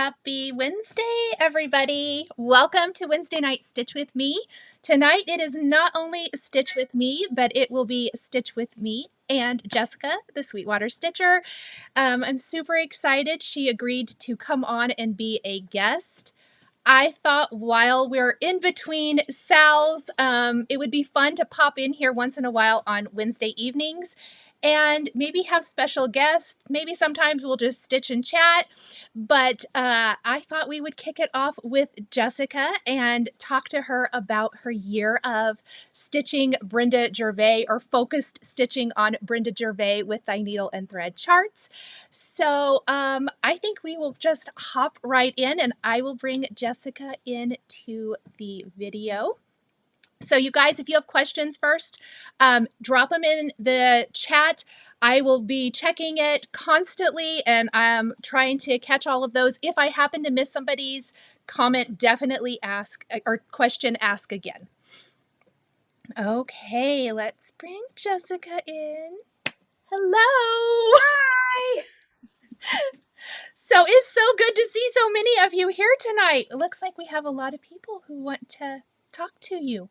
Happy Wednesday, everybody. Welcome to Wednesday Night Stitch with Me. Tonight it is not only Stitch with Me, but it will be Stitch with me and Jessica, the Sweetwater Stitcher. I'm super excited. She agreed to come on and be a guest. I thought while we're in between Sal's, it would be fun to pop in here once in a while on Wednesday evenings and maybe have special guests. Maybe sometimes we'll just stitch and chat. But I thought we would kick it off with Jessica and talk to her about her year of stitching Brenda Gervais, or focused stitching on Brenda Gervais with Thy Needle and Thread charts. So I think we will just hop right in, and I will bring Jessica into the video. So you guys, if you have questions first, drop them in the chat. I will be checking it constantly, and I'm trying to catch all of those. If I happen to miss somebody's comment, definitely ask, or question, ask again. Okay, let's bring Jessica in. Hello. Hi. So it's so good to see so many of you here tonight. It looks like we have a lot of people who want to talk to you.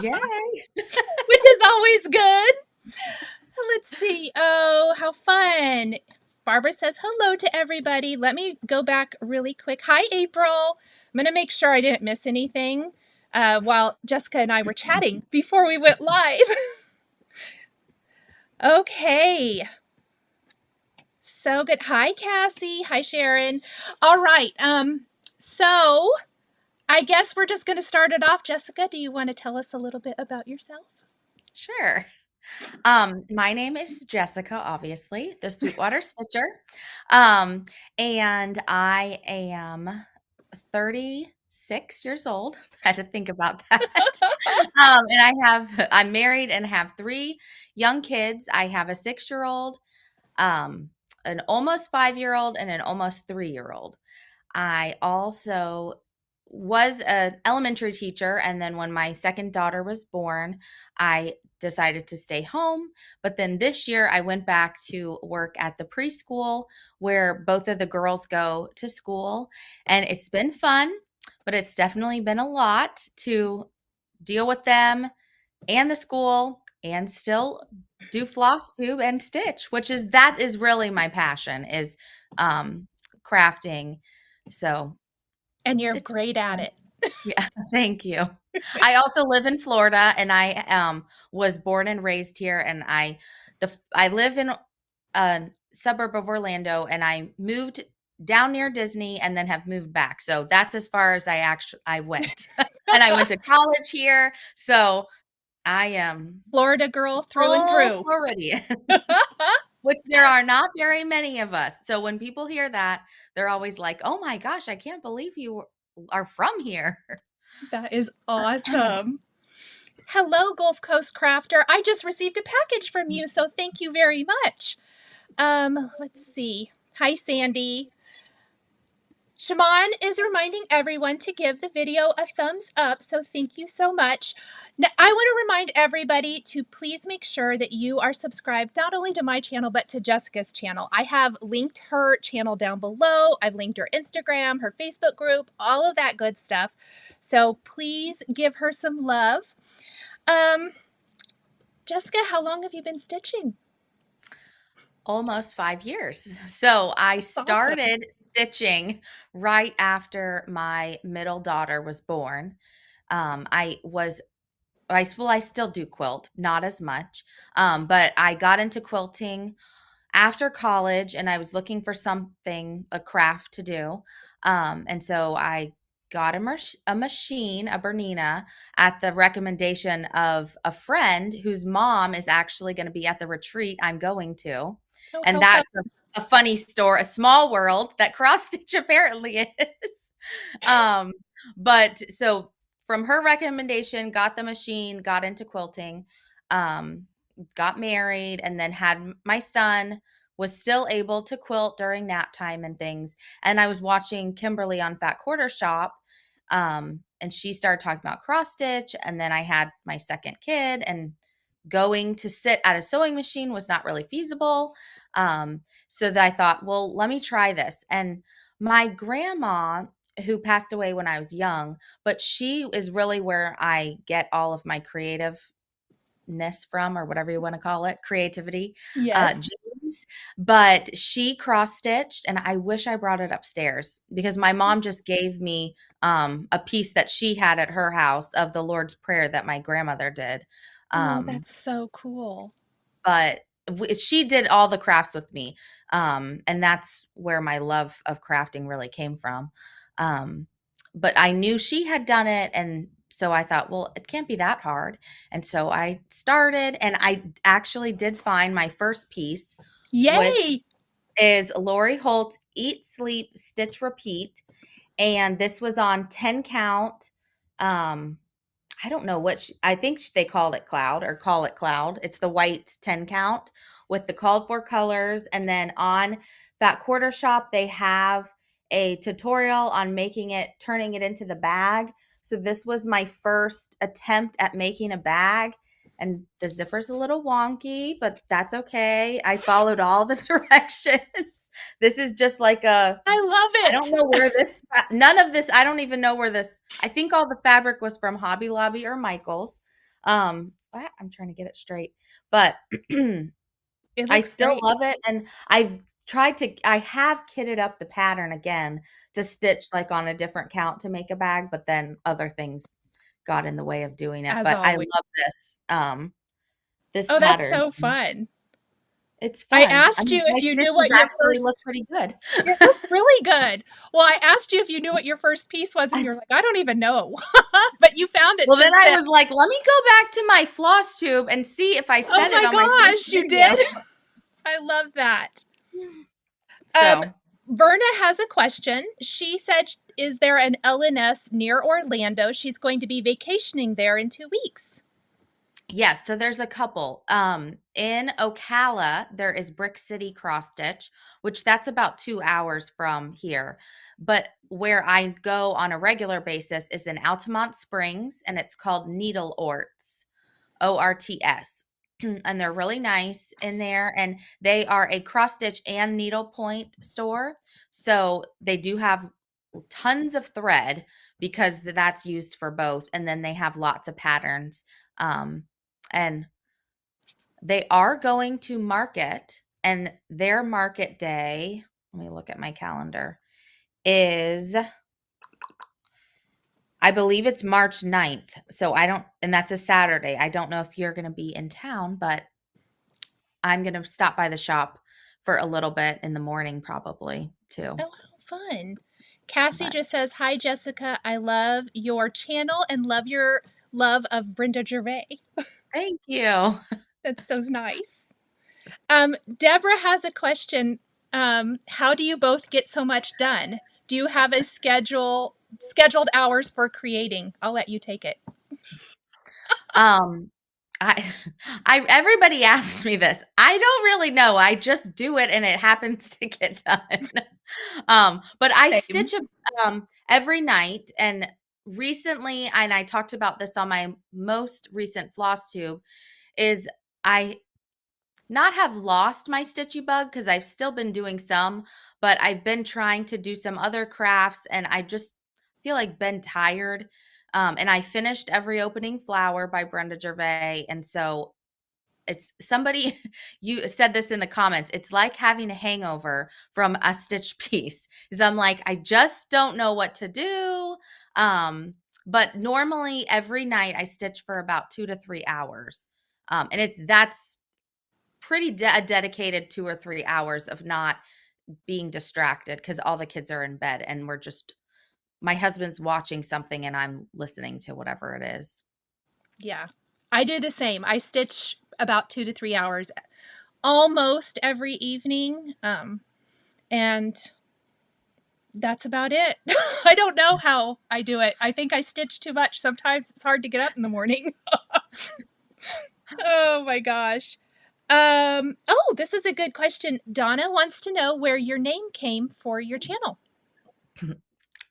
Yay. Which is always good. Let's see. Oh, how fun. Barbara says hello to everybody. Let me go back really quick. Hi, April. I'm going to make sure I didn't miss anything while Jessica and I were chatting before we went live. Okay. So good. Hi, Cassie. Hi, Sharon. All right. So I guess we're just going to start it off. Jessica, do you want to tell us a little bit about yourself? Sure. My name is Jessica, obviously, the Sweetwater Stitcher. And I am 36 years old. I had to think about that. And I'm married and have 3 young kids. I have a 6-year-old, an almost 5-year-old, and an almost 3-year-old. I also was an elementary teacher, and then when my second daughter was born, I decided to stay home. But then this year I went back to work at the preschool where both of the girls go to school, and it's been fun, but it's definitely been a lot to deal with them and the school and still do Flosstube and stitch, that is really my passion, is crafting. So And you're great at it. yeah, thank you. I also live in Florida, and I was born and raised here, and I live in a suburb of Orlando, and I moved down near Disney and then have moved back. So that's as far as I went. And I went to college here. So I am Florida girl through and through. Floridian. Which there are not very many of us. So when people hear that, they're always like, "Oh my gosh, I can't believe you are from here." That is awesome. Hello, Gulf Coast Crafter. I just received a package from you, so thank you very much. Let's see. Hi, Sandy. Shaman is reminding everyone to give the video a thumbs up, so thank you so much. Now, I want to remind everybody to please make sure that you are subscribed not only to my channel, but to Jessica's channel. I have linked her channel down below. I've linked her Instagram, her Facebook group, all of that good stuff. So please give her some love. Jessica, how long have you been stitching? Almost 5 years. So I started stitching right after my middle daughter was born. I still do quilt, not as much. But I got into quilting after college, and I was looking for something, a craft to do. And so I got a machine, a Bernina, at the recommendation of a friend whose mom is actually going to be at the retreat I'm going to. And that's a funny story, a small world that cross stitch apparently is. But so from her recommendation, got the machine, got into quilting, got married, and then had my son, was still able to quilt during nap time and things. And I was watching Kimberly on Fat Quarter Shop, and she started talking about cross stitch. And then I had my second kid, and going to sit at a sewing machine was not really feasible. So that I thought, well, let me try this. And My grandma, who passed away when I was young, but she is really where I get all of my creativeness from, or whatever you want to call it, creativity, Yes. genes. But she cross stitched, and I wish I brought it upstairs because my mom just gave me a piece that she had at her house of the Lord's Prayer that my grandmother did. Oh, Um, that's so cool. but she did all the crafts with me, and that's where my love of crafting really came from. um, but I knew she had done it, and so I thought, well, it can't be that hard. And so I started, and I actually did find my first piece, which Yay! is Lori Holt Eat Sleep Stitch Repeat, and this was on 10 count. I don't know what I think they called it cloud, or call it cloud. It's the white 10 count with the called for colors. And then on that quarter shop, they have a tutorial on turning it into the bag. So this was my first attempt at making a bag. And the zipper's a little wonky, but that's okay. I followed all the directions. This is just like I love I don't it. know where this none of this, I don't even know where this, I think all the fabric was from Hobby Lobby or Michael's. I'm trying to get it straight. But It I looks still great. love it, and I have kitted up the pattern again to stitch like on a different count to make a bag, but then other things got in the way of doing it. As But I always. love this Oh, that's pattern. so fun. It's I fun. I asked mean, you my if you knew stitches what your actually look first pretty good. it looks really good. Well, I asked you if you knew what your first piece was, and you're like, I don't even know. But you found it Well, then since I then. was like, let me go back to my Flosstube and see if I Oh said it my on my first gosh, you video. did? I love that. Um, So, Verna has a question. She said, is there an LNS near Orlando? She's going to be vacationing there in 2 weeks. yes, so there's a couple. In Ocala, there is Brick City Cross Stitch, which that's about 2 hours from here. But where I go on a regular basis is in Altamont Springs, and it's called Needle Orts. ORTS. And they're really nice in there. And they are a cross stitch and needlepoint store. So they do have tons of thread because that's used for both. And then they have lots of patterns. And they are going to market, and their market day, let me look at my calendar, is, I believe it's March 9th. So and that's a Saturday. I don't know if you're going to be in town, but I'm gonna stop by the shop for a little bit in the morning probably too. Oh, how fun. Cassie But just says, hi, Jessica. I love your channel and love your love of Brenda Gervais. thank you. That's so nice. Deborah has a question. How do you both get so much done? Do you have a scheduled hours for creating? I'll let you take it. Um I everybody asks me this. I don't really know. I just do it and it happens to get done. But I Same. stitch every night, and recently, and I talked about this on my most recent floss tube, is I not have lost my stitchy bug because I've still been doing some, but I've been trying to do some other crafts, and I just feel like been tired. And I finished Every Opening Flower by Brenda Gervais. And so it's somebody, you said this in the comments, it's like having a hangover from a stitch piece. Because I'm like, I just don't know what to do. But normally every night I stitch for about 2 to 3 hours. And that's pretty a dedicated 2 or 3 hours of not being distracted because all the kids are in bed, and my husband's watching something and I'm listening to whatever it is. Yeah. I do the same. I stitch about 2 to 3 hours almost every evening. And that's about it. I don't know how I do it. I think I stitch too much. Sometimes it's hard to get up in the morning. Oh my gosh. Oh, this is a good question. Donna wants to know where your name came for your channel.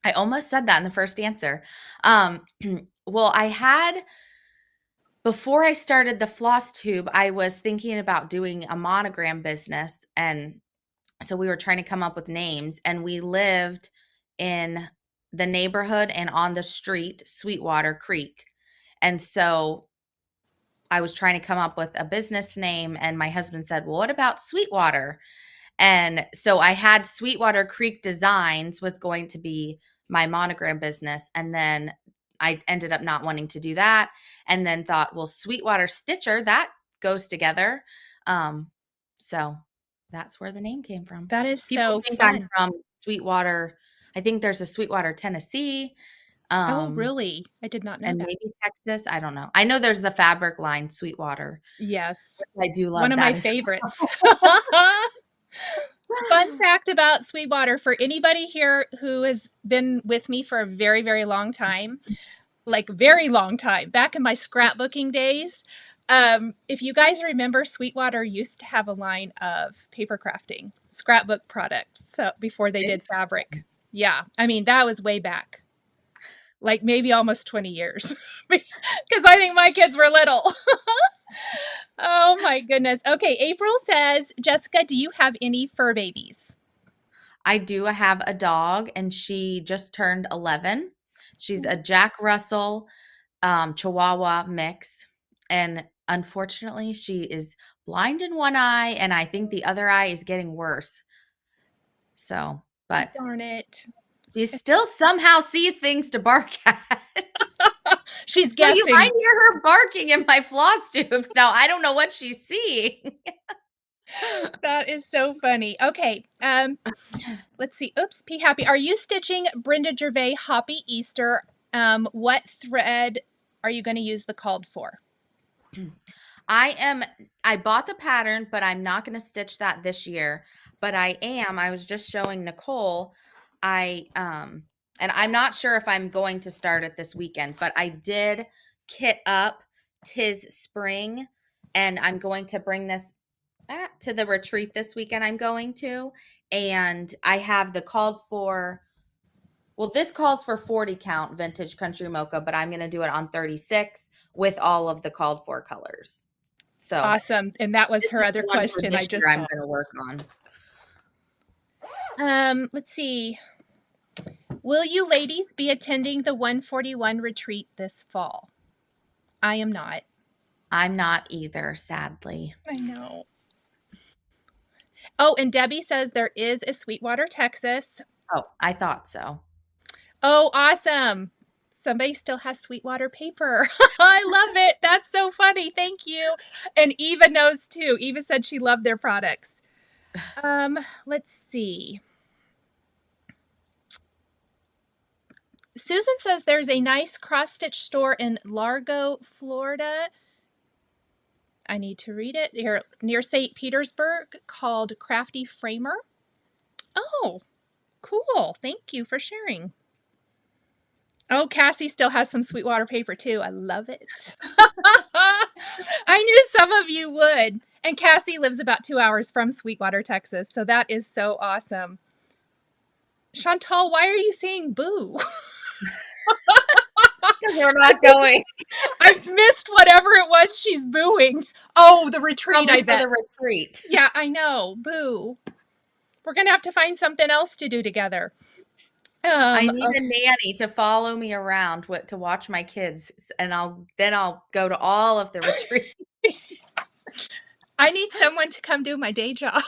I almost said that in the first answer. Well, before I started the floss tube, I was thinking about doing a monogram business, and So we were trying to come up with names, and we lived in the neighborhood and on the street, Sweetwater Creek. And so I was trying to come up with a business name, and my husband said, "Well, what about Sweetwater?" And so I had Sweetwater Creek Designs was going to be my monogram business. And then I ended up not wanting to do that. And then thought, well, Sweetwater Stitcher, that goes together. Um, so that's where the name came from. That is People so think I'm fun. from Sweetwater. I think there's a Sweetwater, Tennessee, Oh, um, really? I did not know and that. maybe Texas. I don't know. I know there's the fabric line Sweetwater. Yes. I do One love of my that as favorites. well. Fun fact about Sweetwater for anybody here who has been with me for a very, very long time, like very long time, back in my scrapbooking days. If you guys remember, Sweetwater used to have a line of paper crafting scrapbook products. So before they did fabric. Yeah. I mean, that was way back, like maybe almost 20 years because I think my kids were little. Oh my goodness. Okay. April says, Jessica, do you have any fur babies? I do have a dog, and she just turned 11. She's a Jack Russell Chihuahua mix. And unfortunately, she is blind in one eye, and I think the other eye is getting worse. So, but Darn it. she still somehow sees things to bark at. She's So you might guessing. hear her barking in my floss tubes. Now, I don't know what she's seeing. That is so funny. Okay. Let's see. Oops. P Happy. Are you stitching Brenda Gervais Hoppy Easter? What thread are you going to use the called for? I bought the pattern, but I'm not going to stitch that this year. But I was just showing Nichol. And I'm not sure if I'm going to start it this weekend, but I did kit up Tis Spring, and I'm going to bring this to the retreat this weekend. I'm going to, and I have the called for. Well, this calls for 40 count vintage country mocha, but I'm going to do it on 36 with all of the called for colors. So Awesome. And that was this her is other the one for question I this year just I'm saw. going to work on. Let's see. Will you ladies be attending the 141 retreat this fall? I am not. I'm not either, sadly. I know. Oh, and Debbie says there is a Sweetwater, Texas. Oh, I thought so. Oh, awesome. Somebody still has Sweetwater paper. I love it. That's so funny. Thank you. And Eva knows too. Eva said she loved their products. Let's see. Susan says there's a nice cross stitch store in Largo, Florida. I need to read it here near St. Petersburg called Crafty Framer. Oh, cool. Thank you for sharing. Oh, Cassie still has some Sweetwater paper too. I love it. I knew some of you would. And Cassie lives about 2 hours from Sweetwater, Texas. So that is so awesome. Chantal, why are you saying boo? Because we're not going. I've missed whatever it was she's booing. Oh, the retreat, Probably I for bet. the retreat. Yeah, I know. Boo. We're going to have to find something else to do together. I need a Okay. nanny to follow me around to watch my kids, and I'll go to all of the retreats. I need someone to come do my day job.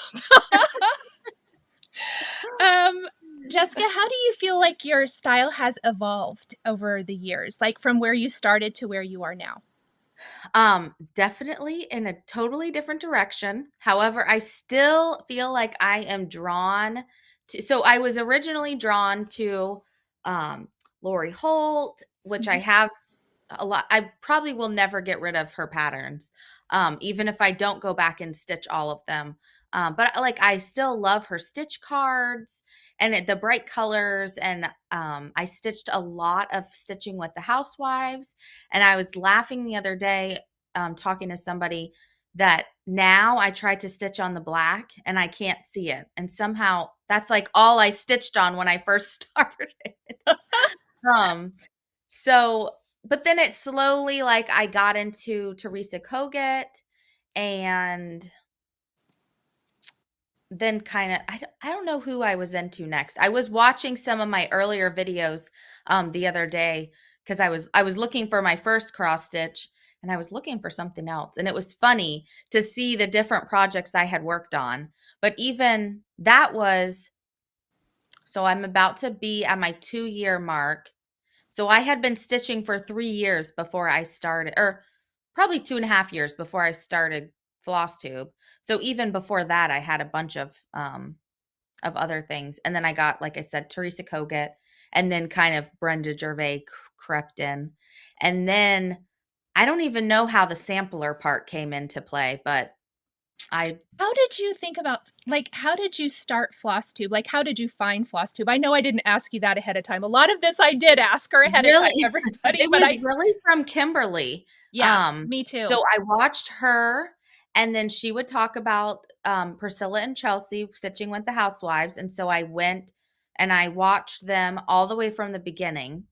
Jessica, how do you feel like your style has evolved over the years, like from where you started to where you are now? Definitely in a totally different direction. However, I still feel like I am drawn to, so I was originally drawn to Lori Holt, which I Mhm. have a lot. I probably will never get rid of her patterns, even if I don't go back and stitch all of them. But like I still love her stitch cards and the bright colors. And I stitched a lot of stitching with the housewives. And I was laughing the other day, talking to somebody that now I try to stitch on the black and I can't see it. And somehow that's like all I stitched on when I first started. um, so, but then it slowly, like I got into Teresa Kogut, and then kind of I don't know who I was into next. I was watching some of my earlier videos the other day because I was looking for my first cross stitch and I was looking for something else. And it was funny to see the different projects I had worked on. But even that was so I'm about to be at my 2-year mark. So I had been stitching for 3 years before I started, or probably 2.5 years before I started Flosstube. So even before that, I had a bunch of other things. And then I got, like I said, Teresa Kogut, and then kind of Brenda Gervais crept in. And then I don't even know how the sampler part came into play, but I How did you think about, like, how did you start Flosstube? Like, how did you find Flosstube? I know I didn't ask you that ahead of time. A lot of this I did ask her ahead of time, really, everybody, it but was really from Kimberly. yeah, me too. So I watched her, and then she would talk about Priscilla and Chelsea stitching with the housewives. And so I went and I watched them all the way from the beginning.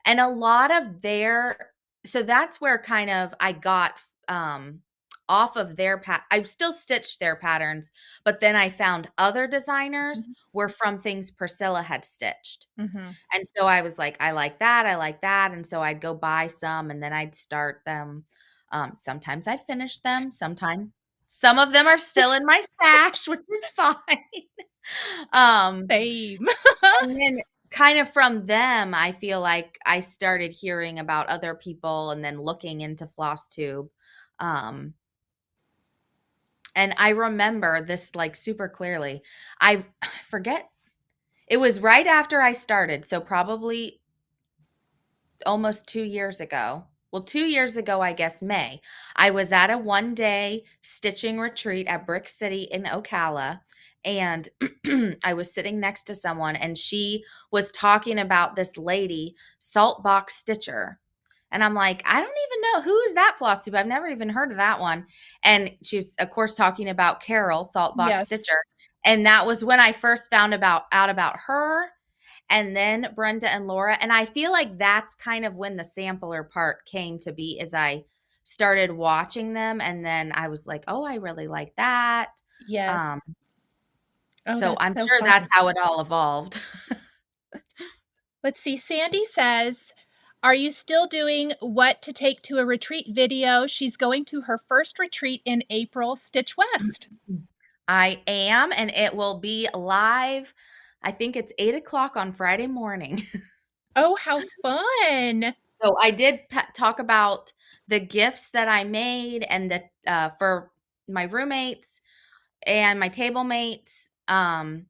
And a lot of their so that's where kind of I got off of their I still stitched their patterns, but then I found other designers were from things Priscilla had stitched. Mm-hmm. And so I was like, I like that, I like that. And so I'd go buy some and then I'd start them. Sometimes I'd finish them, sometimes some of them are still in my stash, which is fine. um Same. and then kind of from them, I feel like I started hearing about other people and then looking into Flosstube. Um, and I remember this like super clearly. I forget it was right after I started, so probably almost 2 years ago. Well, 2 years ago, I guess May, I was at a 1-day stitching retreat at Brick City in Ocala. And I was sitting next to someone, and she was talking about this lady, Saltbox Stitcher. And I'm like, I don't even know who is that floss tube. I've never even heard of that one. And she's, of course, talking about Carol, Saltbox Yes. Stitcher. And that was when I first found out about her, and then Brenda and Laura. And I feel like that's kind of when the sampler part came to be, as I started watching them. And then I was like, oh, I really like that. Um, Yes. Oh, so that's I'm so sure that's funny. how it all evolved. Let's see. Sandy says, are you still doing what to take to a retreat video? She's going to her first retreat in April, Stitch West. I am, and it will be live. I think it's 8 o'clock on Friday morning. Oh, how fun. So I did talk about the gifts that I made and the for my roommates and my table mates. And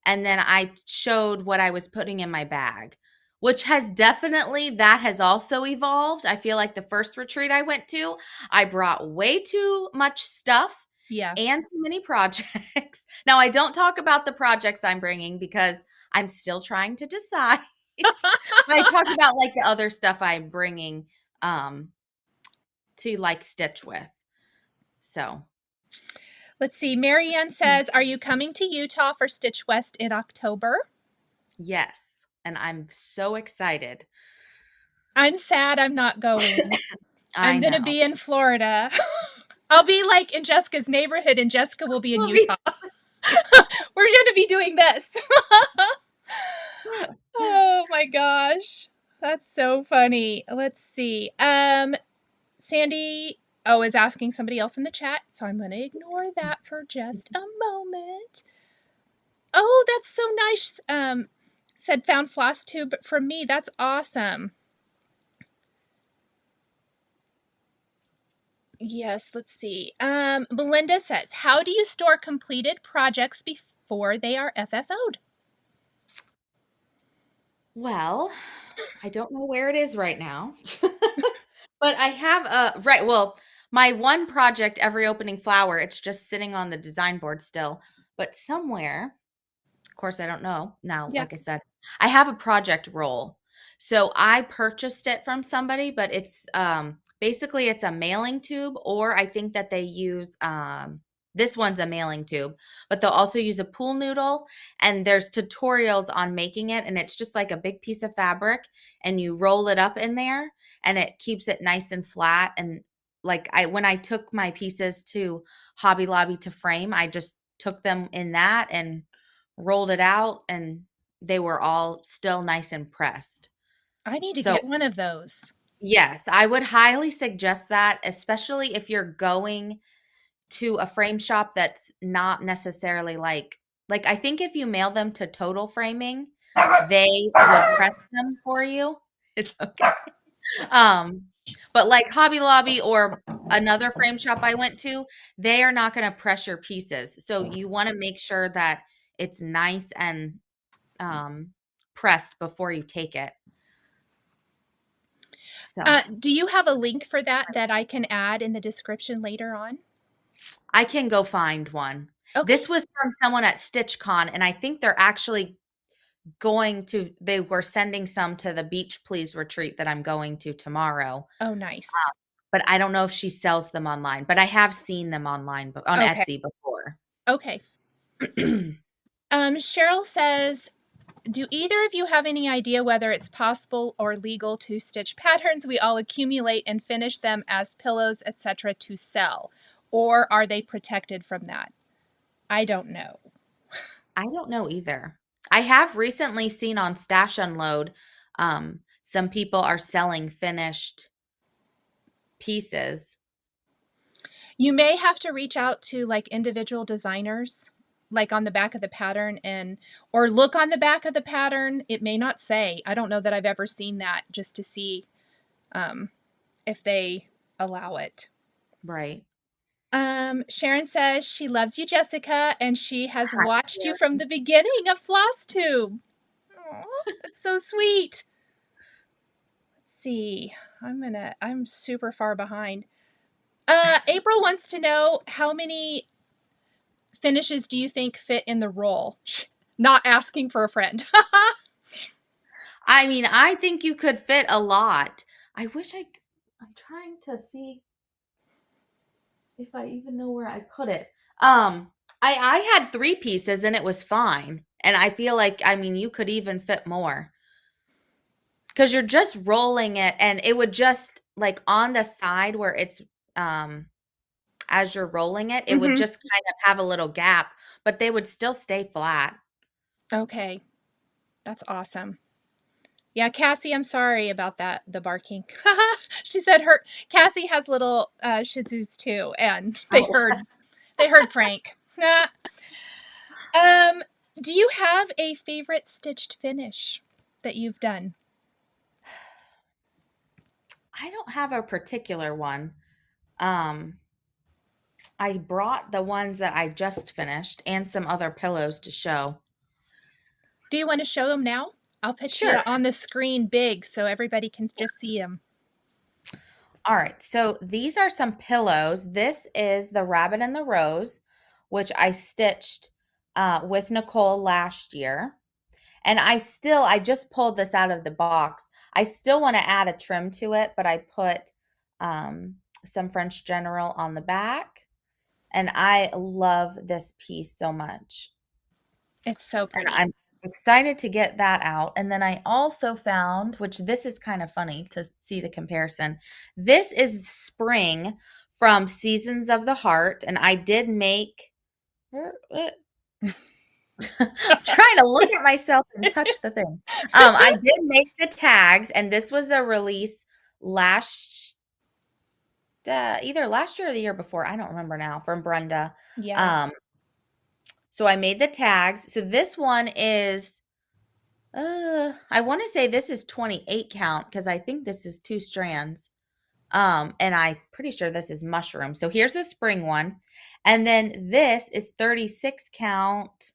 then I showed what I was putting in my bag, which that has also evolved. I feel like the first retreat I went to, I brought way too much stuff Yeah. and too many projects. Now, I don't talk about the projects I'm bringing because I'm still trying to decide. But I talk about like the other stuff I'm bringing um, to like stitch with. So, Let's see. Marianne says, are you coming to Utah for Stitch West in October? yes. And I'm so excited. I'm sad I'm not going. I I'm going to know. be in Florida. I'll be like in Jessica's neighborhood, and Jessica will be in We'll be Utah. We're going to be doing this. Oh my gosh. That's so funny. Let's see. Sandy is asking somebody else in the chat, so I'm going to ignore that for just a moment. Oh, that's so nice. Said found floss tube from me. That's awesome. Yes, let's see. Melinda says, how do you store completed projects before they are FFO'd? Well, I don't know where it is right now. But I have right, well, my one project, Every Opening Flower, it's just sitting on the design board still. But somewhere, of course, I don't know now, Yeah. like I said, I have a project roll. So I purchased it from somebody, but it's basically it's a mailing tube, or I think that they use this one's a mailing tube, but they'll also use a pool noodle, and there's tutorials on making it, and it's just like a big piece of fabric, and you roll it up in there and it keeps it nice and flat. And like when I took my pieces to Hobby Lobby to frame, I just took them in that and rolled it out, and they were all still nice and pressed. I need to So, get one of those. yes, I would highly suggest that, especially if you're going to a frame shop that's not necessarily like I think if you mail them to Total Framing, they would press them for you. It's okay. Um, but like Hobby Lobby or another frame shop I went to, they are not going to press your pieces. So you want to make sure that it's nice and um, pressed before you take it. So Do you have a link for that that I can add in the description later on? I can go find one. Okay. This was from someone at StitchCon, and I think they're actually they were sending some to the Beach Please retreat that I'm going to tomorrow. Oh, nice. But I don't know if she sells them online, but I have seen them online on Okay. Etsy before. Okay. Cheryl says, do either of you have any idea whether it's possible or legal to stitch patterns we all accumulate and finish them as pillows, etc., to sell? Or are they protected from that? I don't know. I don't know either. I have recently seen on Stash Unload, some people are selling finished pieces. You may have to reach out to like individual designers, like on the back of the pattern, and or look on the back of the pattern. It may not say. I don't know that I've ever seen that, just to see if they allow it. Right. Sharon says she loves you, Jessica, and she has Hi, watched you from Sharon. the beginning of Flosstube. Aw, that's so sweet. Let's see. I'm super far behind. April wants to know how many finishes do you think fit in the roll? Not asking for a friend. I mean, I think you could fit a lot. I wish I'm trying to see if I even know where I put it. I had 3 pieces and it was fine. And I feel like, I mean, you could even fit more. Because you're just rolling it, and it would just like on the side where it's um as you're rolling it, it would Mm-hmm. just kind of have a little gap, but they would still stay flat. Okay, that's awesome. Yeah, Cassie, I'm sorry about that. The barking. She said her Cassie has little Shih Tzus too, and Oh, they heard Frank. um, do you have a favorite stitched finish that you've done? I don't have a particular one. Um, I brought the ones that I just finished and some other pillows to show. Do you want to show them now? I'll put you Sure. on the screen big so everybody can just see them. All right. So these are some pillows. This is the Rabbit and the Rose, which I stitched with Nichol last year. And I just pulled this out of the box. I still want to add a trim to it, but I put some French General on the back. And I love this piece so much. It's so And pretty. I'm excited to get that out. And then I also found, which this is kind of funny to see the comparison. This is Spring from Seasons of the Heart. And I did make. I'm trying to look at myself and touch the thing. I did make the tags, and this was a release last either last year or the year before. I don't remember now, from Brenda. Yeah. Um, so I made the tags. So this one is I want to say this is 28 count because I think this is 2 strands. And I'm pretty sure this is mushroom. So here's the spring one. And then this is 36 count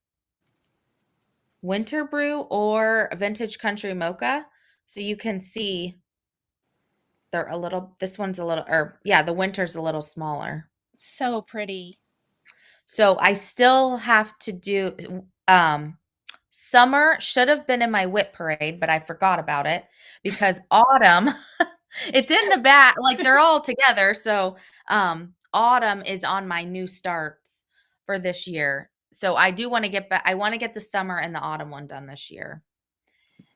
winter brew or vintage country mocha. So you can see this one's a little, or yeah, the winter's a little smaller. So pretty. So I still have to do, summer should have been in my whip parade, but I forgot about it because autumn, it's in the back, like they're all together. So, autumn is on my new starts for this year. So I do want to get back. I want to get the summer and the autumn one done this year.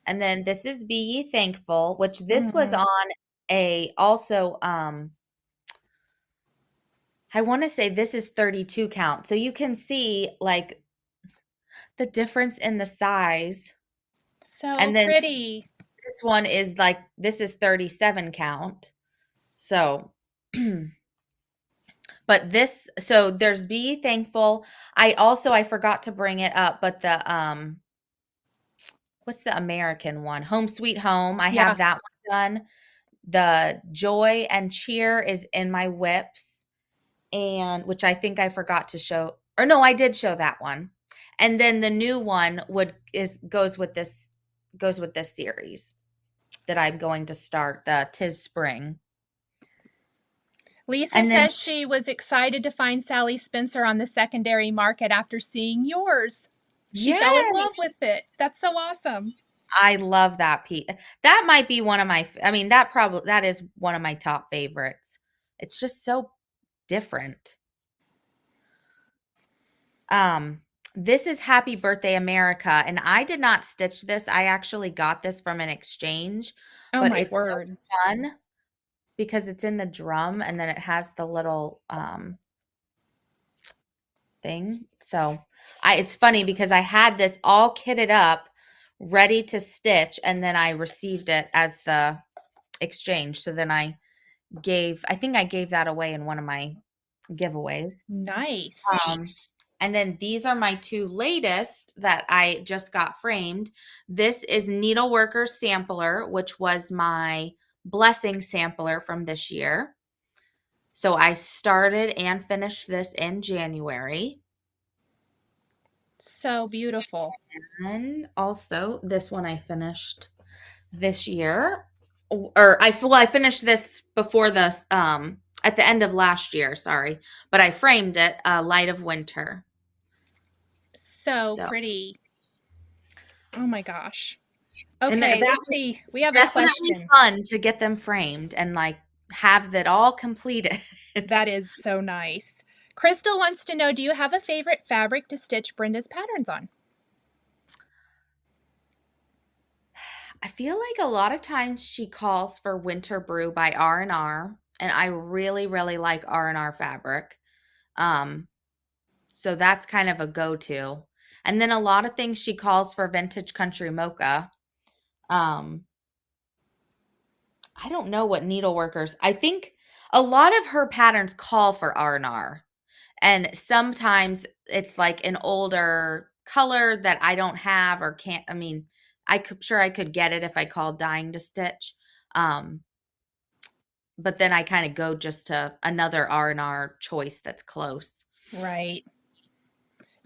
And then this is Be Ye Thankful, which this was Mm. on a also I want to say this is 32 count. So you can see like the difference in the size. So And then pretty. this one is like, this is 37 count. So, but this, so there's Be Thankful. I forgot to bring it up, but what's the American one? Home Sweet Home. I Yeah. have that one done. The Joy and Cheer is in my whips, and which I think I forgot to show, or no, I did show that one. And then the new one goes with this series that I'm going to start, the Tis Spring. Lisa And then says she was excited to find Sally Spencer on the secondary market after seeing yours. She fell in yeah, love with it. That's so awesome. I love that piece. That might be one of my I mean, that is one of my top favorites. It's just so different. Um, this is Happy Birthday America, and I did not stitch this. I actually got this from an exchange, Oh but my it's so word. fun because it's in the drum and then it has the little thing. So, it's funny because I had this all kitted up, ready to stitch, and then I received it as the exchange. So then I think I gave that away in one of my giveaways. Nice. Um, and then these are my two latest that I just got framed. This is Needleworker Sampler, which was my blessing sampler from this year. So I started and finished this in January. So beautiful. And also this one I finished this year. Or I finished this before this at the end of last year, sorry. But I framed it Light of Winter. So So pretty. Oh my gosh. and Okay, that let's was see. We have a definitely question. fun to get them framed and like have that all completed. That is so nice. Crystal wants to know, do you have a favorite fabric to stitch Brenda's patterns on? I feel like a lot of times she calls for Winter Brew by R&R, and I really really like R&R fabric. Um so that's kind of a go-to. And then a lot of things she calls for Vintage Country Mocha. Um I don't know what needleworkers. I think a lot of her patterns call for R&R. And sometimes it's like an older color that I don't have or can't. I mean, sure I could get it if I called dying to stitch. Um, but then I kind of go just to another R&R choice that's close. Right.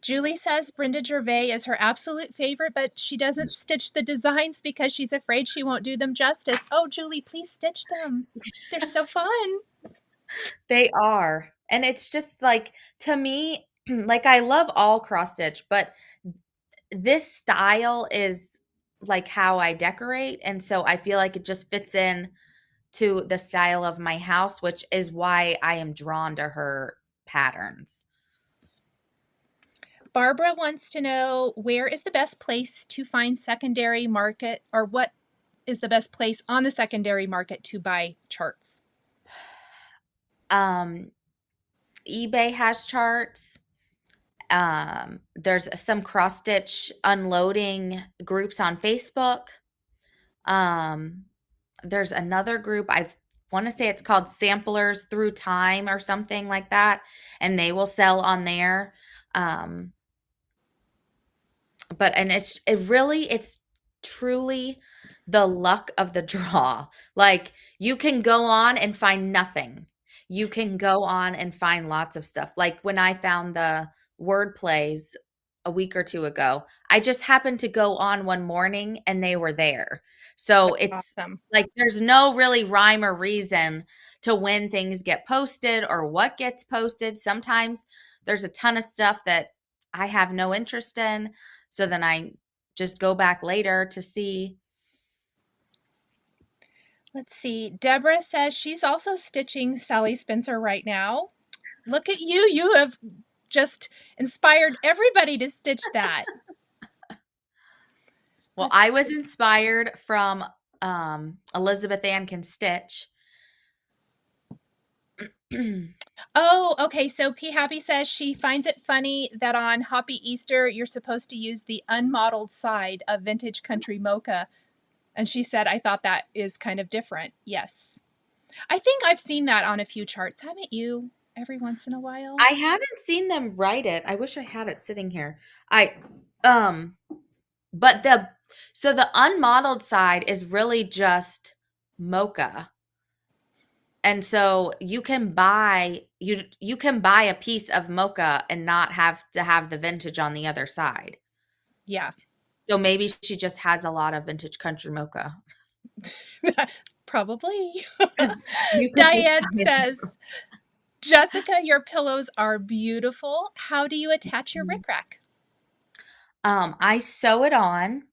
Julie says Brenda Gervais is her absolute favorite, but she doesn't stitch the designs because she's afraid she won't do them justice. Oh, Julie, please stitch them. They're so fun. They are. And it's just like, to me, like I love all cross stitch, but this style is like how I decorate. And so I feel like it just fits in to the style of my house, which is why I am drawn to her patterns. Barbara wants to know, where is the best place to find secondary market, or what is the best place on the secondary market to buy charts? Um, eBay has charts. There's some cross stitch unloading groups on Facebook. Um, there's another group, I want to say it's called Samplers Through Time or something like that, and they will sell on there. Um, but and it's truly the luck of the draw. Like you can go on and find nothing. You can go on and find lots of stuff. Like when I found the word plays a week or two ago, I just happened to go on one morning and they were there. So That's it's awesome. like there's no really rhyme or reason to when things get posted or what gets posted. Sometimes there's a ton of stuff that I have no interest in. So then I just go back later to see. Let's see. Deborah says she's also stitching Sally Spencer right now. Look at you. You have just inspired everybody to stitch that. Well, I Let's was inspired from Elizabeth Ann Can Stitch. Oh, okay. So P Happy says she finds it funny that on Hoppy Easter you're supposed to use the unmodeled side of vintage country mocha. And she said, I thought that is kind of different. Yes. I think I've seen that on a few charts, haven't you? Every once in a while. I haven't seen them write it. I wish I had it sitting here. I um but the unmodeled side is really just mocha. And so you can buy a piece of mocha and not have to have the vintage on the other side. Yeah. So maybe she just has a lot of vintage country mocha. Probably. You could be Diane says, Jessica, your pillows are beautiful. How do you attach your rickrack? I sew it on,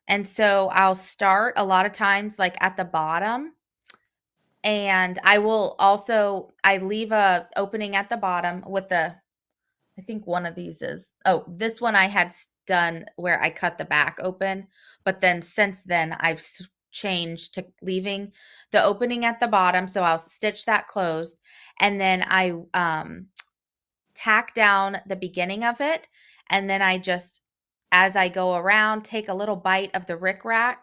and so I'll start a lot of times like at the bottom, and I leave a opening at the bottom with I think one of these is this one I had done where I cut the back open, but then since then I've changed to leaving the opening at the bottom, so I'll stitch that closed, and then I tack down the beginning of it, and then I just, as I go around, take a little bite of the rickrack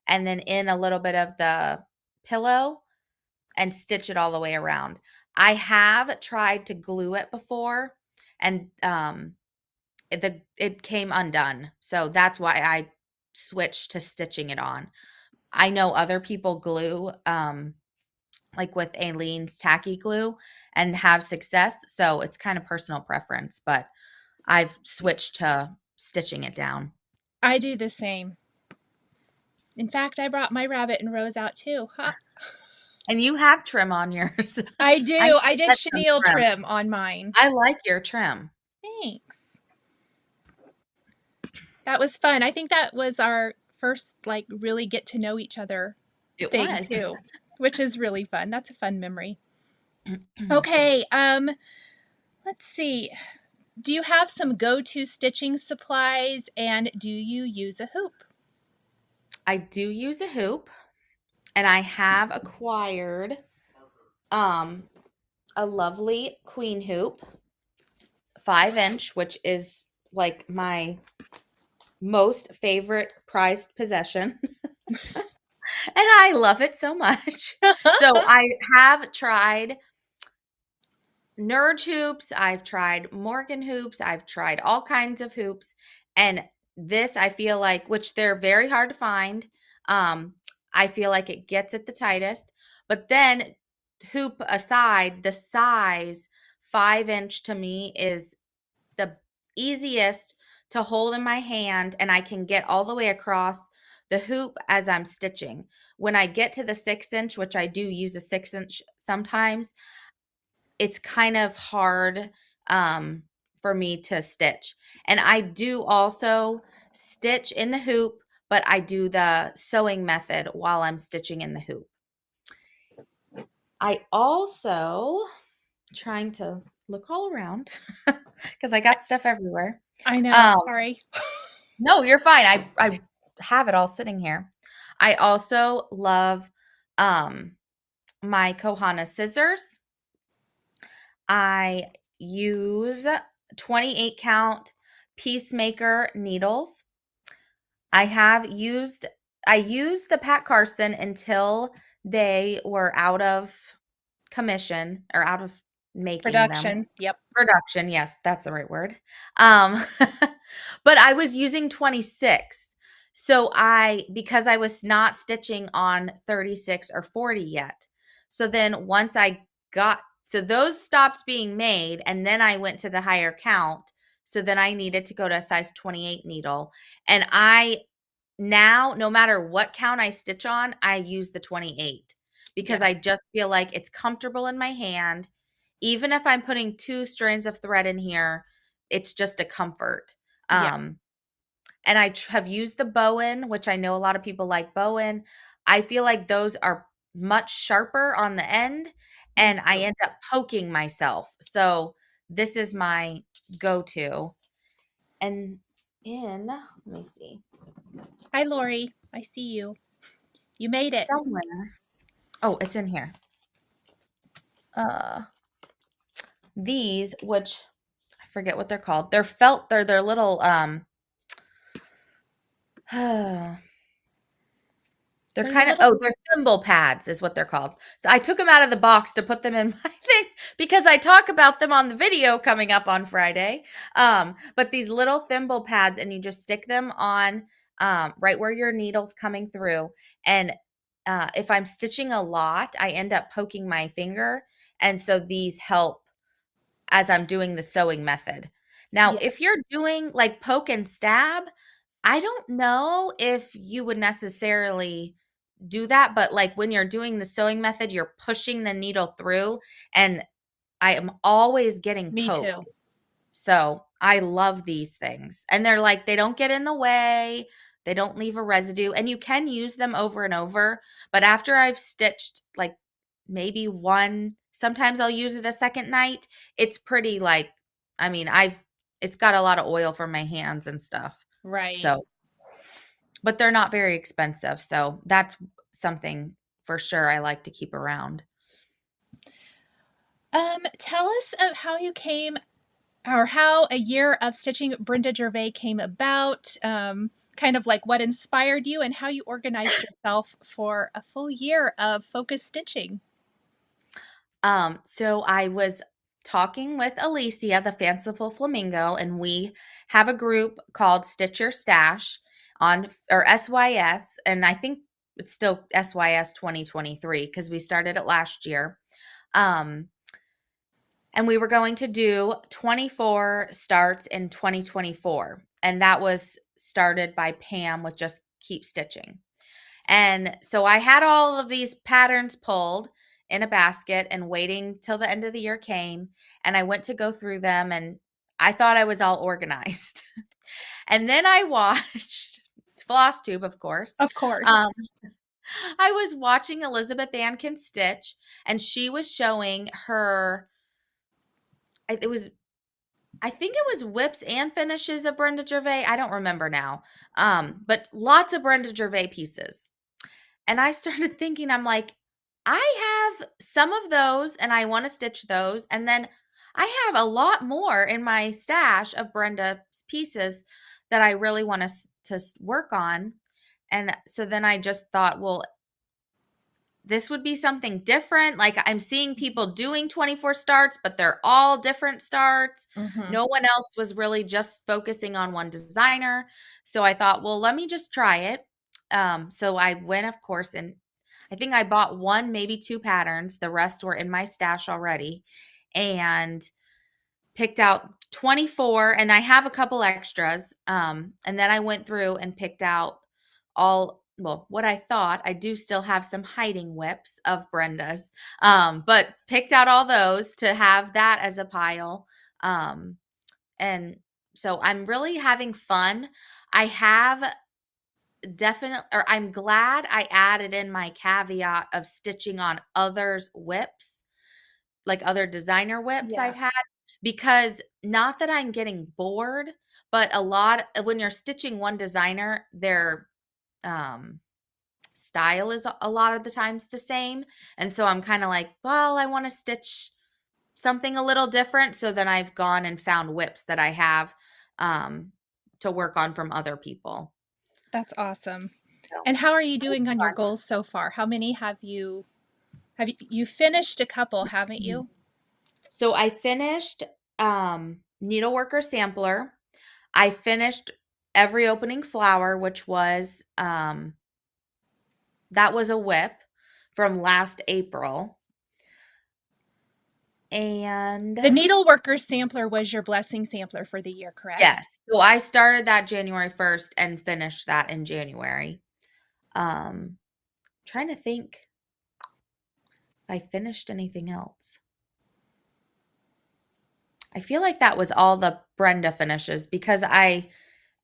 and then in a little bit of the pillow and stitch it all the way around. I have tried to glue it before, and it came undone. So that's why I switched to stitching it on. I know other people glue like with Aleene's tacky glue and have success, so it's kind of personal preference, but I've switched to stitching it down. I do the same. In fact, I brought my rabbit and rose out too. Ha. And you have trim on yours. I I do. need I to did get some chenille trim. trim on mine. I like your trim. Thanks. That was fun. I think that was our first, like, really get to know each other It thing was. too, which is really fun. That's a fun memory. Okay, let's see. Do you have some go-to stitching supplies and do you use a hoop? I do use a hoop, and I have acquired um a lovely queen hoop, 5-inch, which is like my most favorite prized possession. And I love it so much. So I have tried Nerd hoops, I've tried Morgan hoops, I've tried all kinds of hoops, and this I feel like, which they're very hard to find, um, I feel like it gets it the tightest. But then hoop aside, the size 5-inch to me is the easiest to hold in my hand, and I can get all the way across the hoop as I'm stitching. When I get to the 6-inch, which I do use a 6-inch sometimes, it's kind of hard for me to stitch. And I do also stitch in the hoop, but I do the sewing method while I'm stitching in the hoop. I also trying to look all around because I got stuff everywhere. I know, Um, sorry. no, you're fine. I have it all sitting here. I also love my Kohana scissors. I use 28 count Peacemaker needles. I used the Pat Carson until they were out of commission or out of making them. Production. Yep. Production, yes, that's the right word. Um, but I was using 26. So because I was not stitching on 36 or 40 yet. So then once so those stopped being made, and then I went to the higher count. So then I needed to go to a size 28 needle. And now, no matter what count I stitch on, I use the 28 because Yeah. I just feel like it's comfortable in my hand. Even if I'm putting 2 strands of thread in here, it's just a comfort. Yeah. And I have used the Bowen, which I know a lot of people like Bowen. I feel like those are much sharper on the end, Me and I too. end up poking myself. So this is my go-to. And let me see, Hi, Lori. I see you. You made it. somewhere. Oh, it's in here. these, which I forget what they're called. They're felt, they're little they're They're kind of little. they're thimble pads is what they're called. So I took them out of the box to put them in my thing because I talk about them on the video coming up on Friday. But these little thimble pads, and you just stick them on right where your needle's coming through. And if I'm stitching a lot, I end up poking my finger, and so these help as I'm doing the sewing method. Now, Yeah, if you're doing like poke and stab, I don't know if you would necessarily do that, but like when you're doing the sewing method, you're pushing the needle through, and I am always getting me poked. too. So I love these things. And they're like, they don't get in the way, they don't leave a residue, and you can use them over and over. But after I've stitched like maybe one, sometimes I'll use it a second night. It's pretty like, I mean, it's got a lot of oil for my hands and stuff. Right. So, but they're not very expensive. So that's something for sure I like to keep around. Tell us of how you came or how a year of stitching Brenda Gervais came about. Kind of like what inspired you and how you organized yourself for a full year of focused stitching. So I was talking with Alicia, the Fanciful Flamingo, and we have a group called Stitch Your Stash on or SYS, and I think it's still SYS 2023 because we started it last year. Um, and we were going to do 24 starts in 2024, and that was started by Pam with Just Keep Stitching. And so I had all of these patterns pulled in a basket and waiting till the end of the year came. And I went to go through them, and I thought I was all organized. And then I watched Flosstube, of course. Of course. Um, I was watching Elizabeth Ann Can Stitch, and she was showing her, it was, I think it was whips and finishes of Brenda Gervais. I don't remember now. But lots of Brenda Gervais pieces. And I started thinking, I'm like, I have some of those and I want to stitch those. And then I have a lot more in my stash of Brenda's pieces that I really want to work on. And so then I just thought, well, this would be something different. Like I'm seeing people doing 24 starts, but they're all different starts. Mm-hmm. No one else was really just focusing on one designer. So I thought, well, let me just try it. So I went, of course, and I think I bought one, maybe two patterns. The rest were in my stash already, and picked out 24, and I have a couple extras. And then I went through and picked out well, what I thought. I do still have some hiding whips of Brenda's, but picked out all those to have that as a pile. And so I'm really having fun. I have definitely, or I'm glad I added in my caveat of stitching on others' whips, like other designer whips Yeah. I've had, because not that I'm getting bored, but a lot when you're stitching one designer, their um style is a lot of the times the same. And so I'm kind of like, well, I want to stitch something a little different. So then I've gone and found whips that I have um to work on from other people. That's awesome. So And how are you doing on your fun. goals so far? How many have you finished a couple, haven't you? So I finished Needleworker Sampler. I finished Every Opening Flower, which was that was a whip from last April. And The Needleworker Sampler was your blessing sampler for the year, correct? yes, so I started that January 1st and finished that in January. Trying to think if I finished anything else. I feel like that was all the Brenda finishes because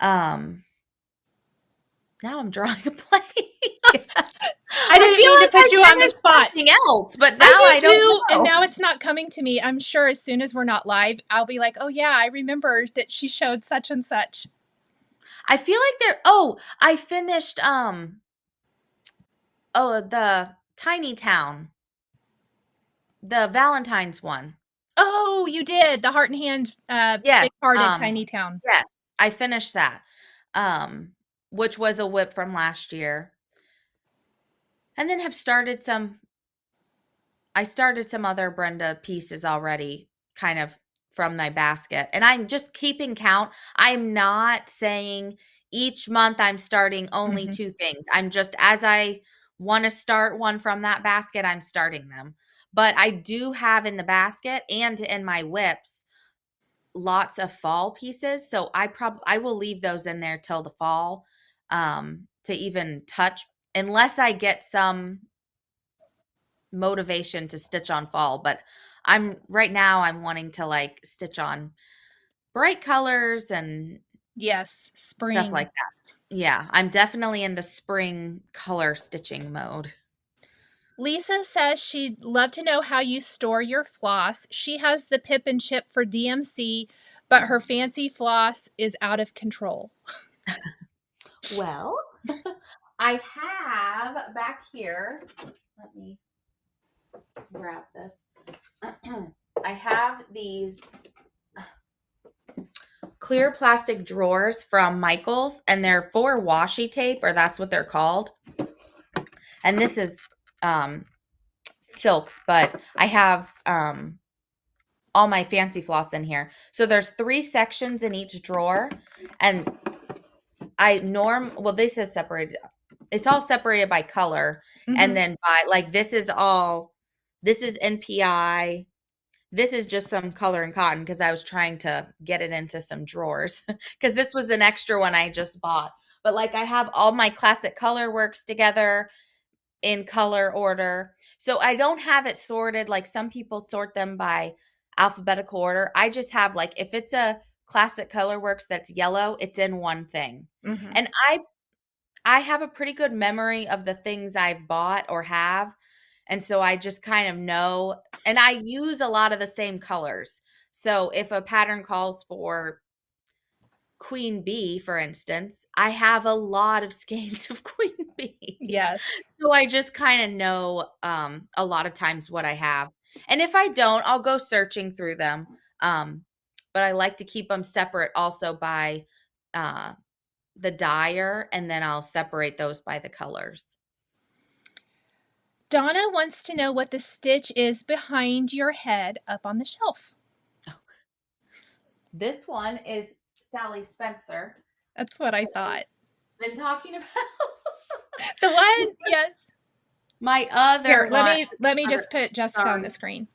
um now I'm drawing a blank. I I didn't feel mean to like I put you on the finished spot. something else, but now I I do don't too, and know. now it's not coming to me. I'm sure as soon as we're not live, I'll be like, "Oh yeah, I remember that she showed such and such." I feel like I finished the Tiny Town, the Valentine's one. Oh, Oh, you did the Heart and Hand, Yes, Big Hearted Tiny Town. yes, I finished that, um, which was a whip from last year, and then have started some I started some other Brenda pieces already, kind of from my basket, and I'm just keeping count. I'm not saying each month I'm starting only Mhm. 2 things. I'm just as I wanna start one from that basket, I'm starting them. But I do have in the basket and in my whips lots of fall pieces, so I will leave those in there till the fall, to even touch unless I get some motivation to stitch on fall, but I'm wanting to, like, stitch on bright colors and Yes, stuff like spring. that. Yeah, I'm definitely in the spring color stitching mode. Lisa says she'd love to know how you store your floss. She has the Pip and Chip for DMC, but her fancy floss is out of control. Well, I have back here, let me grab this. I have these clear plastic drawers from Michaels, and they're for washi tape, or that's what they're called. And this is um silks, but I have all my fancy floss in here. So there's 3 sections in each drawer, and this is separated. It's all separated by color, and Mhm. then by like this is NPI. This is just some color and cotton because I was trying to get it into some drawers because this was an extra one I just bought. But like I have all my classic color works together in color order. So I don't have it sorted like some people sort them by alphabetical order. I just have like if it's a classic color works that's yellow, it's in one thing. Mhm. And I have a pretty good memory of the things I've bought or have. And so I just kind of know, and I use a lot of the same colors. So if a pattern calls for queen bee, for instance, I have a lot of skeins of queen bee. Yes. So I just kind of know a lot of times what I have. And if I don't, I'll go searching through them. But I like to keep them separate also by uh, the dyer, and then I'll separate those by the colors. Donna wants to know what the stitch is behind your head up on the shelf. This one is Sally Spencer. That's what I thought. Been talking about The one? this was Yes. my other Here, let one. me let me Other, just put Jessica on sorry. the screen.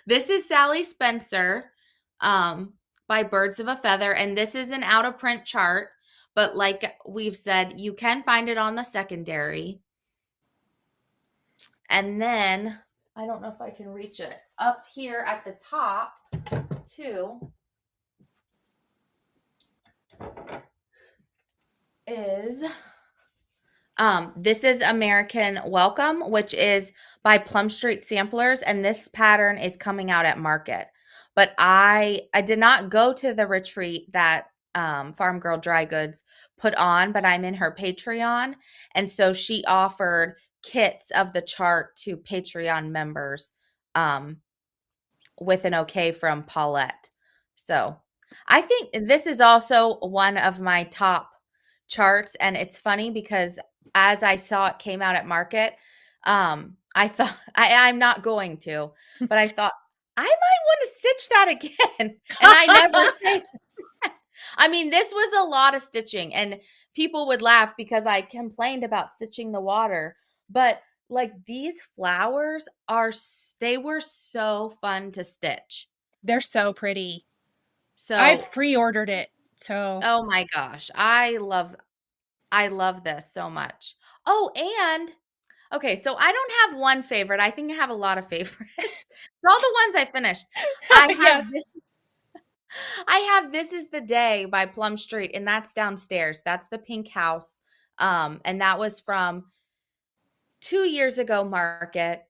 This is Sally Spencer by Birds of a Feather, and this is an out of print chart. But like we've said, you can find it on the secondary. And then I don't know if I can reach it up here at the top too. Is this is American Welcome, which is by Plum Street Samplers, and this pattern is coming out at market. But I did not go to the retreat that Farm Girl Dry Goods put on, but I'm in her Patreon, and so she offered kits of the chart to Patreon members um, with an okay from Paulette. So I think this is also one of my top charts. And it's funny because as I saw it came out at market, I thought I'm not going to, but I thought I might want to stitch that again. And I never say I mean, this was a lot of stitching, and people would laugh because I complained about stitching the water, but like these flowers they were so fun to stitch. They're so pretty. I So, pre-ordered it. So, oh my gosh, I love this so much. Oh, and okay, so I don't have one favorite. I think I have a lot of favorites. All the ones I finished. I have yes. this I have This Is the Day by Plum Street, and that's downstairs. That's the pink house. And that was from 2 years ago market.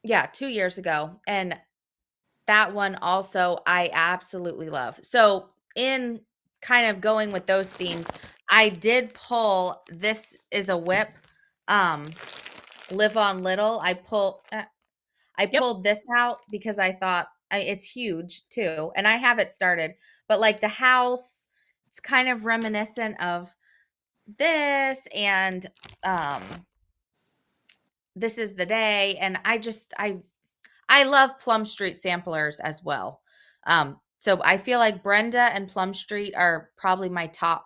Yeah, 2 years ago. And that one also I absolutely love. So in kind of going with those themes, I did pull This Is a Whip, um, Live on Little. I Yep. pulled this out because I thought it's huge too, and I have it started, but like the house, it's kind of reminiscent of this and um this is the day, and I love Plum Street samplers as well. So I feel like Brenda and Plum Street are probably my top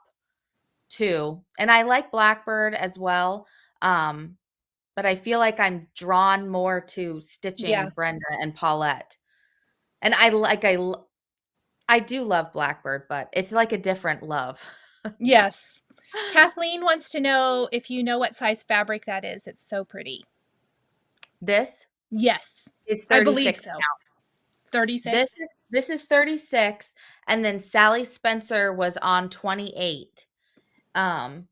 two, and I like Blackbird as well. But I feel like I'm drawn more to Yeah. stitching Brenda and Paulette. And I do love Blackbird, but it's like a different love. Yes. Kathleen wants to know if you know what size fabric that is. It's so pretty. This Yes, is I believe 36 so. count. 36? This is 36, and then Sally Spencer was on 28. And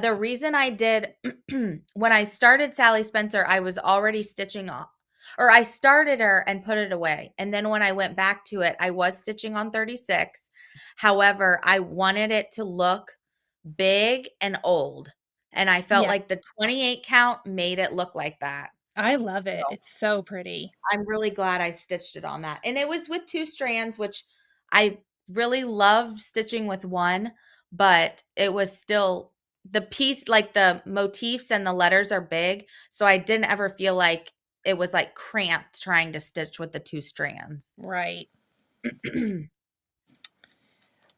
the reason I did when I started Sally Spencer, I was already stitching off, or I started her and put it away. And then when I went back to it, I was stitching on 36. However, I wanted it to look big and old. And I felt Yeah, like the 28 count made it look like that. I love So it. It's so pretty. I'm really glad I stitched it on that. And it was with 2 strands, which I really love stitching with one, but it was still the piece, like the motifs and the letters are big. So I didn't ever feel like it was like cramped trying to stitch with the 2 strands. Right.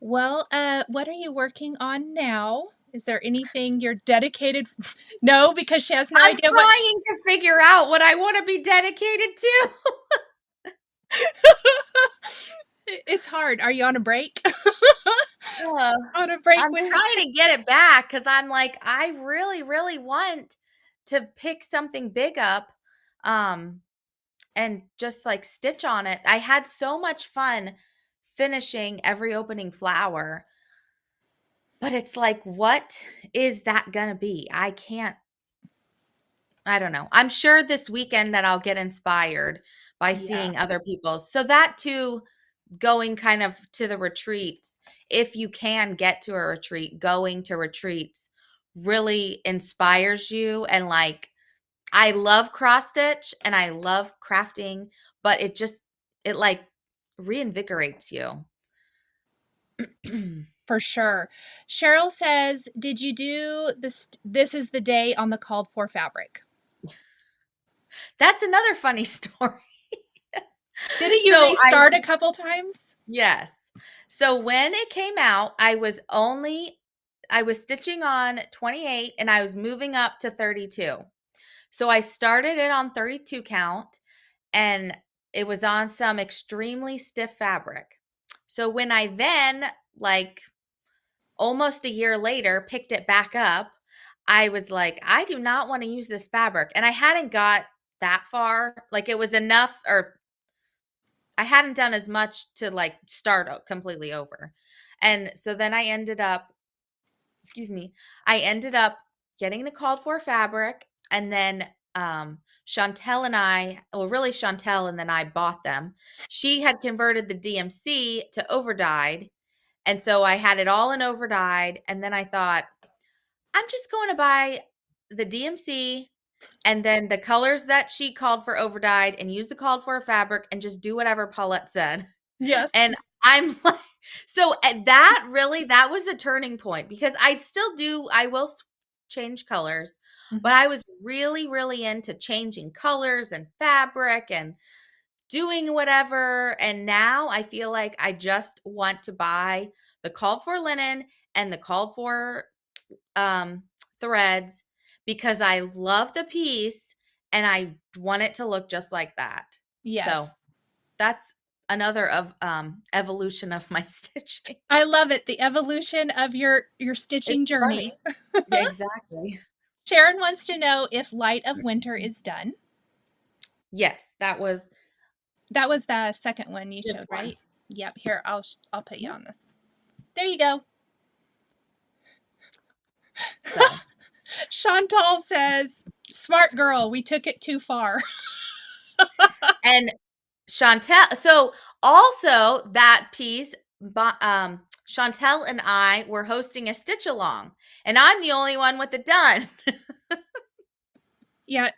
Well, what are you working on now? Is there anything you're dedicated? No, because she has no I'm idea what trying to figure out what I want to be dedicated to. It's hard. Are you on a break? Uh, On a break I'm with trying to get it back because I'm like, I really, really want to pick something big up. And just like stitch on it. I had so much fun finishing every opening flower, but it's like, what is that gonna be? I don't know. I'm sure this weekend that I'll get inspired by Yeah, seeing other people's. So that too, going kind of to the retreats, if you can get to a retreat, going to retreats really inspires you. And like, I love cross stitch and I love crafting, but it like reinvigorates you. for sure. Cheryl says, "Did you do this? This is the day on the called for fabric. That's another funny story. Didn't you So restart a couple times?" yes. So when it came out, I was stitching on 28 and I was moving up to 32. So I started it on 32 count and it was on some extremely stiff fabric. So when I then, like almost a year later, picked it back up, I was like, I do not want to use this fabric. And I hadn't got that far. Like it was enough, or I hadn't done as much to like start completely over. And so then excuse me, I ended up getting the called for fabric, and then Chantel and I, well, really Chantel and then I bought them. She had converted the DMC to overdyed, and so I had it all in overdyed, and then I thought, I'm just going to buy the DMC and then the colors that she called for overdyed and use the called for fabric and just do whatever Paulette said. Yes. And I'm like, so that was a turning point because I will change colors, Mhm. but I was really, really into changing colors and fabric and doing whatever. And now I feel like I just want to buy the called for linen and the called for um, threads because I love the piece and I want it to look just like that. So Yes. that's another of evolution of my stitching. I love it. The evolution of your It's stitching funny. journey. Yeah, exactly. Sharon wants to know if Light of Winter is done. Yes, that was That was the second one you this showed, one. right? Yep. Here, I'll put you Mhm. on this. There you go. So, Chantal says, "Smart girl, we took it too far." and Chantel, so also that piece, Chantel and I were hosting a stitch along, and I'm the only one with it done. Yeah.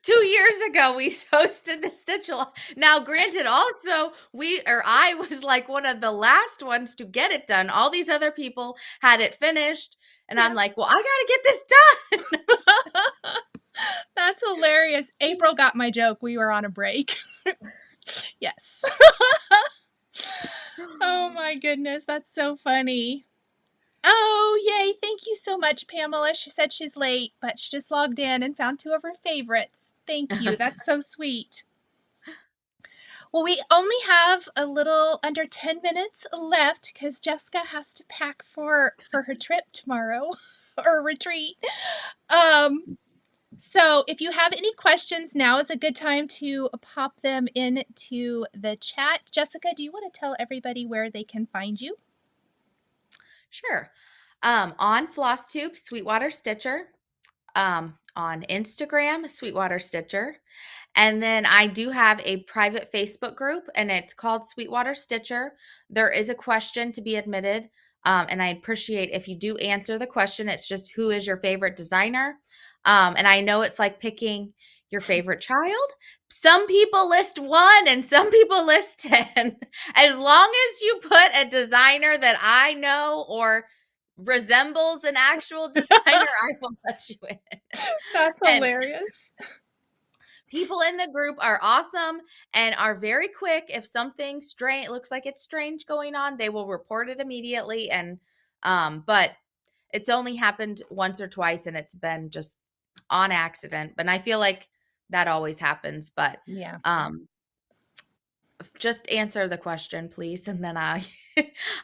2 years ago, we hosted the stitch along. Now, granted, also I was like one of the last ones to get it done. All these other people had it finished, and I'm Yeah. like, well, I gotta get this done. That's hilarious. April got my joke. We were on a break. Yes. Oh my goodness, that's so funny. Oh, yay. Thank you so much, Pamela. She said she's late, but she just logged in and found two of her favorites. Thank you. That's so sweet. Well, we only have a little under 10 minutes left because Jessica has to pack for her trip tomorrow or retreat. So if you have any questions, now is a good time to pop them into the chat. Jessica, do you want to tell everybody where they can find you? Sure. On Flosstube, Sweetwater Stitcher. On Instagram, Sweetwater Stitcher. And then I do have a private Facebook group, and it's called Sweetwater Stitcher. There is a question to be admitted, and I appreciate if you do answer the question. It's just, who is your favorite designer? And I know it's like picking your favorite child. Some people list 1 and some people list 10. As long as you put a designer that I know or resembles an actual designer, I will let you in. That's And hilarious. people in the group are awesome and are very quick. If something strange looks like it's strange going on, they will report it immediately. And but it's only happened once or twice, and it's been just on accident. But I feel like that always happens. But Yeah. just answer the question, please, and then I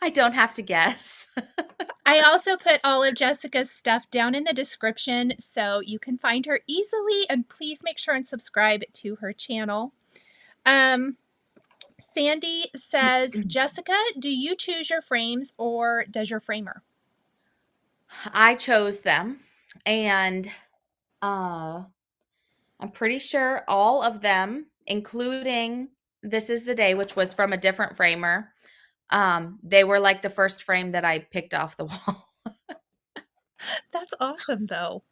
I don't have to guess. I also put all of Jessica's stuff down in the description so you can find her easily, and please make sure and subscribe to her channel. Sandy says, Jessica, do you choose your frames or does your framer? I chose them, and I'm pretty sure all of them, including This Is the Day, which was from a different framer, they were like the first frame that I picked off the wall. That's awesome, though.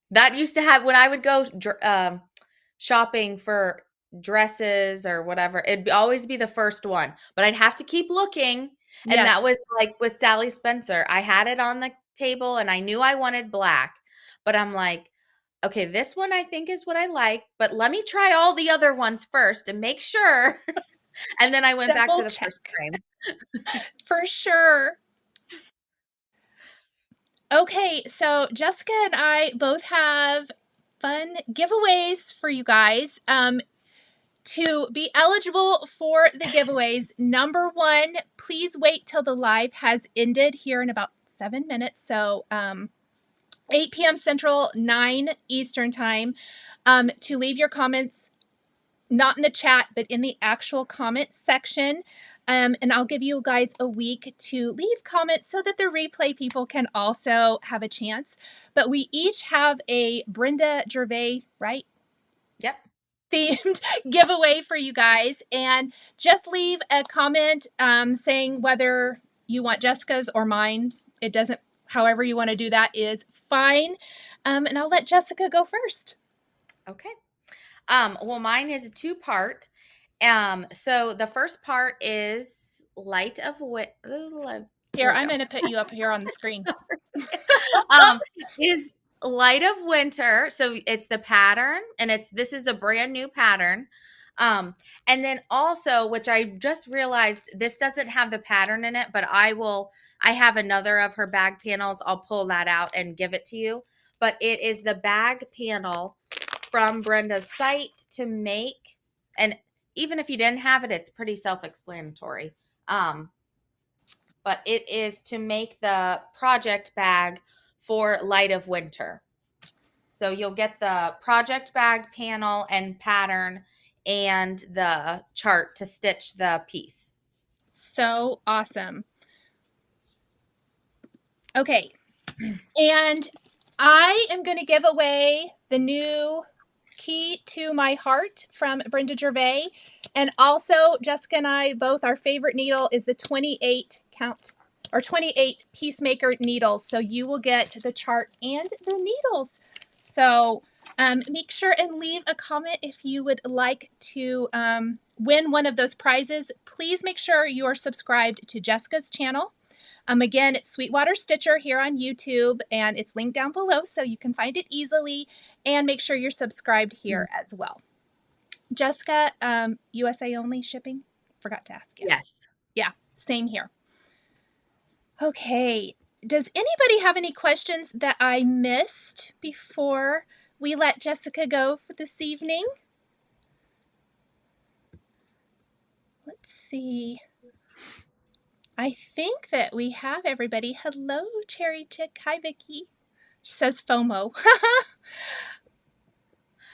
That used to have, when I would go shopping for dresses or whatever, it'd always be the first one, but I'd have to keep looking. And that Yes. was like with Sally Spencer. I had it on the table and I knew I wanted black, but I'm like, okay, this one I think is what I like, but let me try all the other ones first and make sure. And then I went back to Double the check. first frame. For sure. Okay, so Jessica and I both have fun giveaways for you guys. To be eligible for the giveaways, number 1, please wait till the live has ended here in about 7 minutes. So 8 p.m. Central, 9 Eastern time, to leave your comments, not in the chat, but in the actual comment section. And I'll give you guys a week to leave comments so that the replay people can also have a chance. But we each have a Brenda Gervais, right? Yep. Themed giveaway for you guys. And just leave a comment saying whether you want Jessica's or mine's. It doesn't, however you want to do that is fine. And I'll let Jessica go first. Okay. Well, mine is a 2-part. So the first part is Light of Wit. Here, I'm going to put you up here on the screen. Is Light of Winter. So it's the pattern, and this is a brand new pattern. And then also, which I just realized, this doesn't have the pattern in it, but I have another of her bag panels. I'll pull that out and give it to you. But it is the bag panel from Brenda's site to make, and even if you didn't have it, it's pretty self-explanatory. But it is to make the project bag for Light of Winter. So you'll get the project bag panel and pattern and the chart to stitch the piece. So awesome. Okay. And I am going to give away the new Key to My Heart from Brenda Gervais. And also, Jessica and I, both, our favorite needle is the 28 count or 28 Peacemaker needles. So you will get the chart and the needles. So Make sure and leave a comment if you would like to win one of those prizes. Please make sure you are subscribed to Jessica's channel. Again, it's Sweetwater Stitcher here on YouTube, and it's linked down below so you can find it easily. And make sure you're subscribed here as well. Jessica, USA only shipping? Forgot to ask you. Yes. Yeah, same here. Okay, does anybody have any questions that I missed before we let Jessica go for this evening? Let's see. I think that we have everybody. Hello, Cherry Chick. Hi, Vicki. She says FOMO.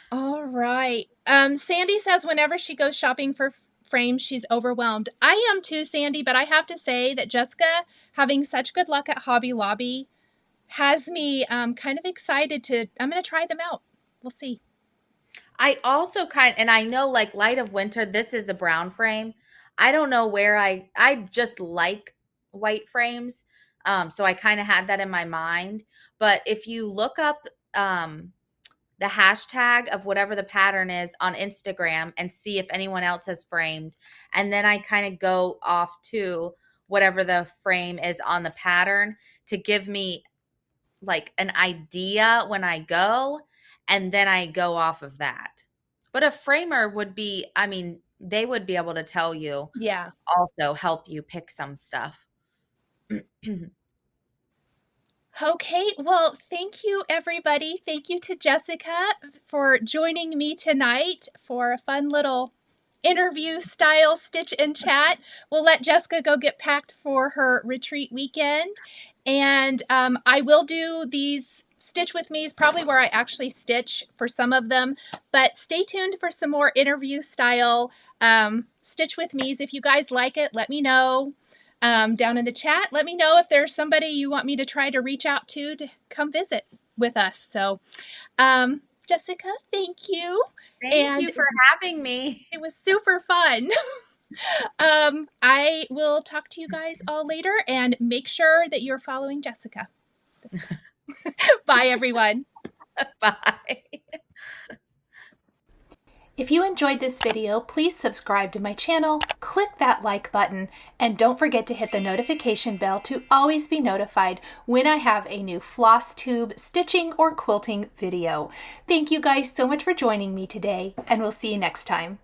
All right. Sandy says whenever she goes shopping for frames, she's overwhelmed. I am too, Sandy, but I have to say that Jessica having such good luck at Hobby Lobby has me kind of excited I'm going to try them out. We'll see. I also and I know like Light of Winter, this is a brown frame. I don't know where I just like white frames. So I kind of had that in my mind. But if you look up the hashtag of whatever the pattern is on Instagram and see if anyone else has framed, and then I kind of go off to whatever the frame is on the pattern to give me like an idea when I go, and then I go off of that. But a framer would be, I mean, they would be able to tell you, Yeah. also help you pick some stuff. Okay, well, thank you, everybody. Thank you to Jessica for joining me tonight for a fun little interview style stitch and chat. We'll let Jessica go get packed for her retreat weekend. And I will do these Stitch With Me's probably where I actually stitch for some of them. But stay tuned for some more interview style Stitch With Me's. If you guys like it, let me know. Down in the chat, let me know if there's somebody you want me to try to reach out to come visit with us. So, Jessica, thank you. Thank you for having me. It was super fun. I will talk to you guys all later, and make sure that you're following Jessica. Bye, everyone. Bye. If you enjoyed this video, please subscribe to my channel, click that like button, and don't forget to hit the notification bell to always be notified when I have a new Flosstube stitching or quilting video. Thank you guys so much for joining me today, and we'll see you next time.